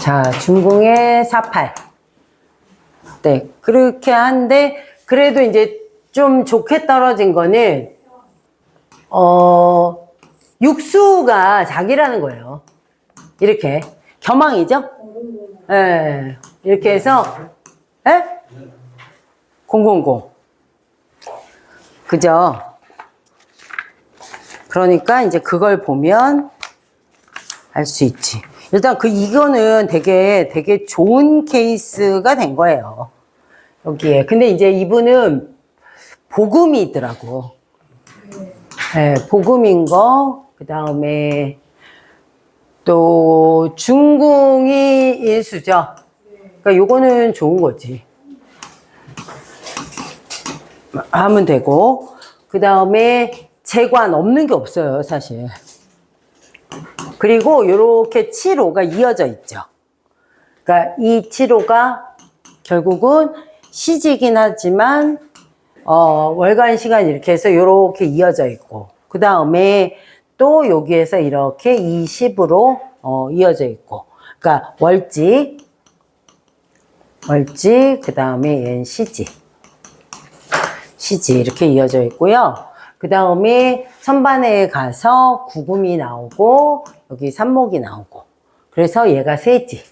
자, 중궁에 48. 네, 그렇게 한데, 그래도 이제 좀 좋게 떨어진 거는, 육수가 자기라는 거예요. 이렇게. 겸황이죠? 예. 이렇게 해서, 예? 000. 그죠? 그러니까 이제 그걸 보면 알 수 있지. 일단 이거는 되게 좋은 케이스가 된 거예요. 여기에. 근데 이제 이분은 복음이더라고. 네, 복음인 거. 그 다음에 또 중궁이 일수죠. 그러니까 요거는 좋은 거지. 하면 되고. 그 다음에 재관 없는 게 없어요, 사실. 그리고 요렇게 7호가 이어져 있죠. 그러니까 이 7호가 결국은 시지긴 하지만 월간 시간 이렇게 해서 요렇게 이어져 있고, 그 다음에 또 여기에서 이렇게 20으로 이어져 있고, 그러니까 월지, 그 다음에 얘는 시지 이렇게 이어져 있고요. 그 다음에 선반에 가서 구금이 나오고 여기 삼목이 나오고, 그래서 얘가 세지.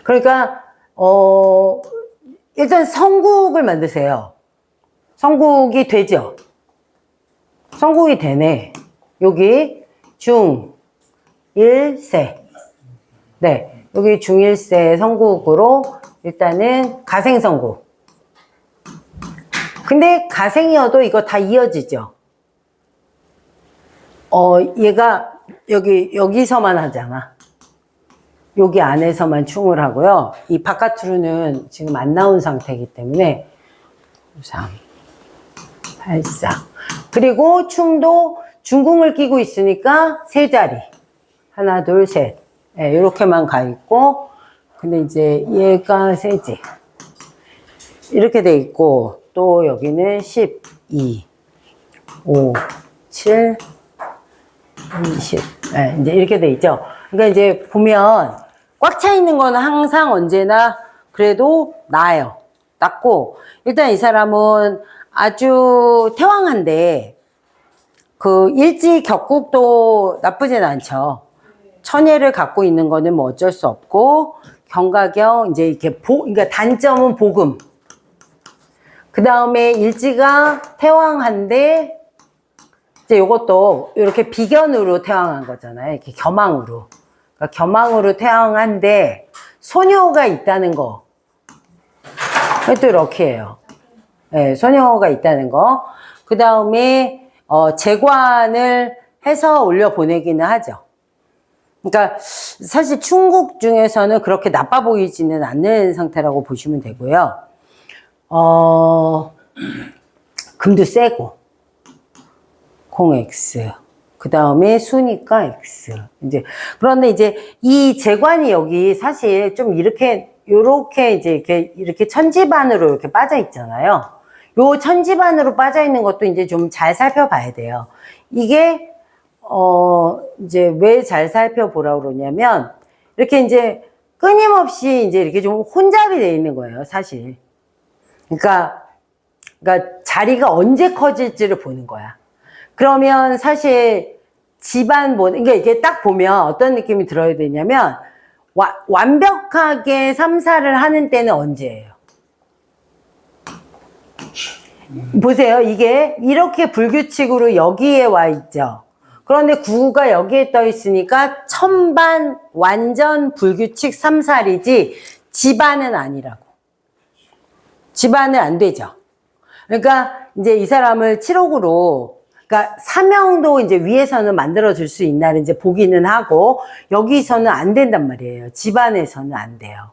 그러니까 일단 성국을 만드세요. 성국이 되죠. 성국이 되네. 여기 중일세. 네, 여기 중일세 성국으로 일단은 가생성국. 근데 가생이어도 이거 다 이어지죠. 얘가 여기서만 하잖아. 여기 안에서만 충을 하고요. 이 바깥으로는 지금 안 나온 상태이기 때문에 3, 8, 4. 그리고 충도 중궁을 끼고 있으니까 세 자리. 하나, 둘, 셋. 네, 이렇게만 가 있고, 근데 이제 얘가 세지. 이렇게 돼 있고, 또 여기는 12, 5, 7, 20. 네, 이제 이렇게 돼 있죠. 그러니까 이제 보면 꽉 차 있는 거는 항상 언제나 그래도 나아요. 낫고, 일단 이 사람은 아주 태왕한데, 일지 격국도 나쁘진 않죠. 천예를 갖고 있는 거는 뭐 어쩔 수 없고, 경가경, 이제 이렇게 그러니까 단점은 복음. 그 다음에 일지가 태왕한데, 이제 요것도 이렇게 비견으로 태왕한 거잖아요. 이렇게 겸황으로. 그러니까 겸황으로 태왕한데, 소녀가 있다는 거. 또 이렇게예요. 네, 소녀가 있다는 거. 그 다음에, 재관을 해서 올려보내기는 하죠. 그러니까 사실 충국 중에서는 그렇게 나빠 보이지는 않는 상태라고 보시면 되고요. 금도 세고, 공X. 그 다음에 수니까 X. 그런데 이제 이 재관이 여기 사실 좀 요렇게 이제 이렇게 천지반으로 이렇게 빠져 있잖아요. 요 천지반으로 빠져 있는 것도 이제 좀 잘 살펴봐야 돼요. 이게, 이제 왜 잘 살펴보라고 그러냐면, 이렇게 이제 끊임없이 이제 이렇게 좀 혼잡이 돼 있는 거예요, 사실. 그러니까 자리가 언제 커질지를 보는 거야. 그러면 사실 그러니까 이게 딱 보면 어떤 느낌이 들어야 되냐면, 완벽하게 삼사를 하는 때는 언제예요? 보세요. 이게 이렇게 불규칙으로 여기에 와 있죠. 그런데 구가 여기에 떠 있으니까 천반 완전 불규칙 삼살이지 집안은 아니라고. 집안은 안 되죠. 그러니까 이제 이 사람을 7억으로, 그러니까 사명도 이제 위에서는 만들어줄 수 있나를 이제 보기는 하고, 여기서는 안 된단 말이에요. 집안에서는 안 돼요.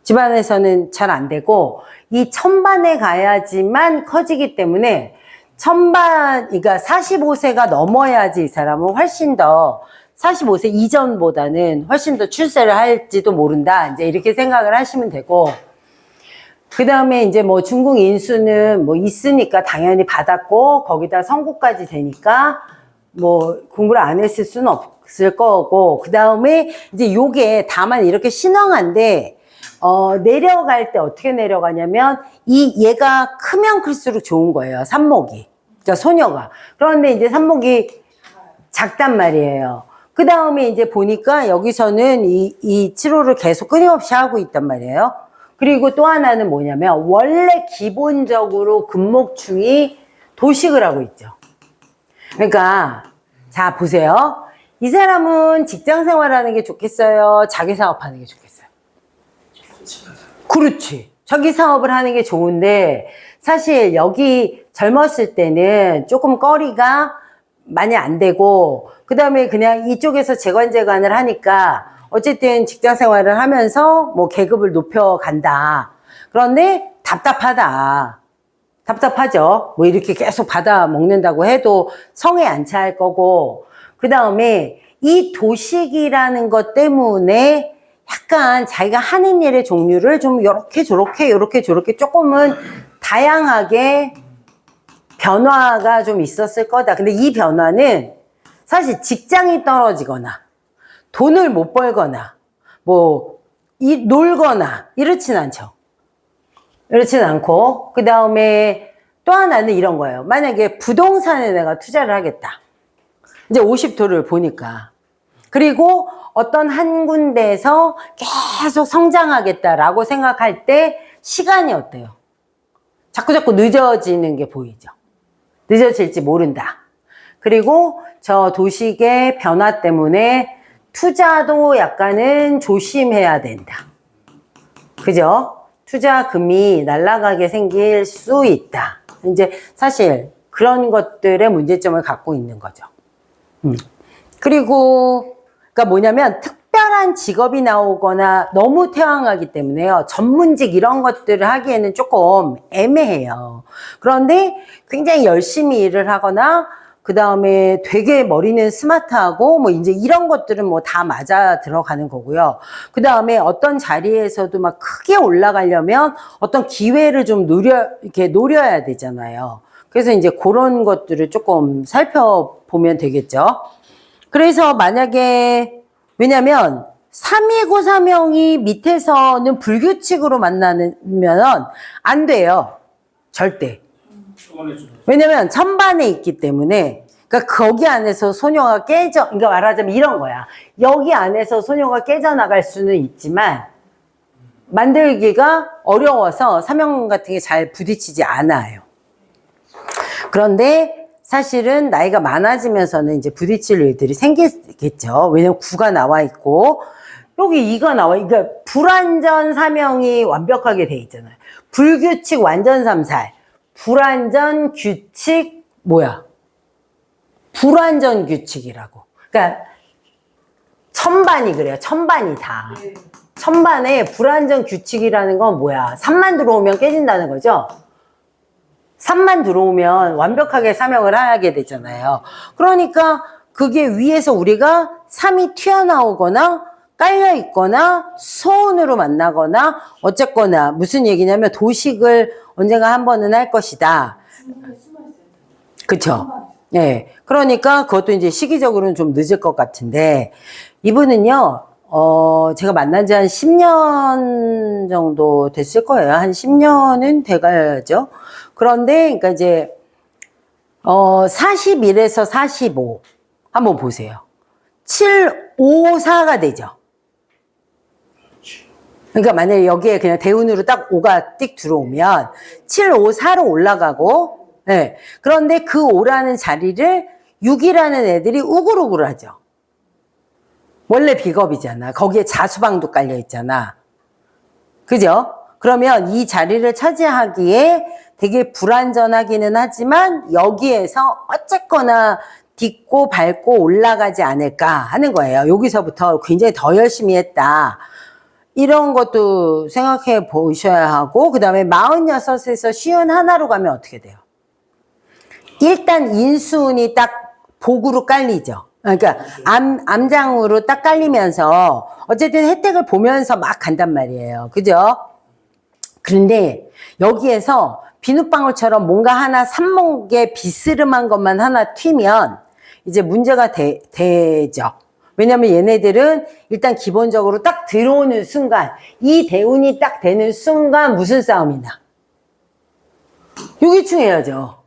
집안에서는 잘 안 되고, 이 천반에 가야지만 커지기 때문에, 그러니까 45세가 넘어야지 이 사람은 훨씬 더, 45세 이전보다는 훨씬 더 출세를 할지도 모른다. 이제 이렇게 생각을 하시면 되고, 그 다음에 이제 뭐 중궁 인수는 뭐 있으니까 당연히 받았고, 거기다 성국까지 되니까 뭐 공부를 안 했을 수는 있었을 거고, 그 다음에 이제 요게 다만 이렇게 신왕한데, 내려갈 때 어떻게 내려가냐면, 얘가 크면 클수록 좋은 거예요. 삽목이. 그러니까 소녀가. 그런데 이제 삽목이 작단 말이에요. 그 다음에 이제 보니까 여기서는 이 치료를 계속 끊임없이 하고 있단 말이에요. 그리고 또 하나는 뭐냐면, 원래 기본적으로 금목충이 도식을 하고 있죠. 그러니까, 자, 보세요. 이 사람은 직장 생활하는 게 좋겠어요? 자기 사업하는 게 좋겠어요? 그렇지. 자기 사업을 하는 게 좋은데, 사실 여기 젊었을 때는 조금 거리가 많이 안 되고, 그 다음에 그냥 이쪽에서 재관을 하니까, 어쨌든 직장 생활을 하면서 뭐 계급을 높여간다. 그런데 답답하다. 답답하죠. 뭐 이렇게 계속 받아 먹는다고 해도 성에 안 찰 거고, 그 다음에 이 도식이라는 것 때문에 약간 자기가 하는 일의 종류를 좀 요렇게 저렇게 조금은 다양하게 변화가 좀 있었을 거다. 근데 이 변화는 사실 직장이 떨어지거나 돈을 못 벌거나 뭐 놀거나 이렇진 않죠. 그렇진 않고, 그 다음에 또 하나는 이런 거예요. 만약에 부동산에 내가 투자를 하겠다. 이제 50도를 보니까. 그리고 어떤 한 군데에서 계속 성장하겠다라고 생각할 때 시간이 어때요? 자꾸 늦어지는 게 보이죠. 늦어질지 모른다. 그리고 저 도식의 변화 때문에 투자도 약간은 조심해야 된다. 그죠? 투자금이 날아가게 생길 수 있다. 이제 사실 그런 것들의 문제점을 갖고 있는 거죠. 그리고 그러니까 뭐냐면 특별한 직업이 나오거나 너무 태왕하기 때문에요. 전문직 이런 것들을 하기에는 조금 애매해요. 그런데 굉장히 열심히 일을 하거나 그 다음에 되게 머리는 스마트하고 뭐 이제 이런 것들은 뭐 다 맞아 들어가는 거고요. 그 다음에 어떤 자리에서도 막 크게 올라가려면 어떤 기회를 좀 이렇게 노려야 되잖아요. 그래서 이제 그런 것들을 조금 살펴보면 되겠죠. 그래서 만약에, 왜냐면 3위고 3형이 밑에서는 불규칙으로 만나면 안 돼요. 절대. 왜냐면 천반에 있기 때문에, 그러니까 거기 안에서 소녀가 그러니까 말하자면 이런 거야. 여기 안에서 소녀가 깨져나갈 수는 있지만 만들기가 어려워서 삼형 같은 게 잘 부딪히지 않아요. 그런데 사실은 나이가 많아지면서는 이제 부딪힐 일들이 생기겠죠. 왜냐면 9가 나와 있고 여기 2가 나와. 그러니까 불완전 삼형이 완벽하게 돼 있잖아요. 불규칙 완전 삼살. 불완전 규칙 뭐야? 불완전 규칙이라고. 그러니까 천반이 그래요. 천반이 다. 천반에 불완전 규칙이라는 건 뭐야? 3만 들어오면 깨진다는 거죠. 3만 들어오면 완벽하게 사명을 하게 되잖아요. 그러니까 그게 위에서 우리가 3이 튀어나오거나 깔려 있거나 소원으로 만나거나 어쨌거나 무슨 얘기냐면 도식을 언젠가 한 번은 할 것이다. 그쵸? 네. 그러니까 그것도 이제 시기적으로는 좀 늦을 것 같은데 이분은요, 제가 만난 지 한 10년 정도 됐을 거예요. 한 10년은 돼가야죠. 그런데, 그러니까 이제, 41에서 45. 한번 보세요. 7, 5, 4가 되죠. 그러니까 만약에 여기에 그냥 대운으로 딱 5가 띡 들어오면 7, 5, 4로 올라가고, 네. 그런데 그 5라는 자리를 6이라는 애들이 우글우글 하죠. 원래 비겁이잖아. 거기에 자수방도 깔려 있잖아. 그죠? 그러면 이 자리를 차지하기에 되게 불완전하기는 하지만 여기에서 어쨌거나 딛고 밟고 올라가지 않을까 하는 거예요. 여기서부터 굉장히 더 열심히 했다. 이런 것도 생각해 보셔야 하고, 그 다음에 46에서 51로 가면 어떻게 돼요? 일단 인수운이 딱 복으로 깔리죠. 그러니까 암장으로 딱 깔리면서 어쨌든 혜택을 보면서 막 간단 말이에요. 그죠? 그런데 여기에서 비눗방울처럼 뭔가 하나 삽목에 비스름한 것만 하나 튀면 이제 문제가 되죠. 왜냐면 얘네들은 일단 기본적으로 딱 들어오는 순간, 이 대운이 딱 되는 순간 무슨 싸움이 나? 유기충 해야죠.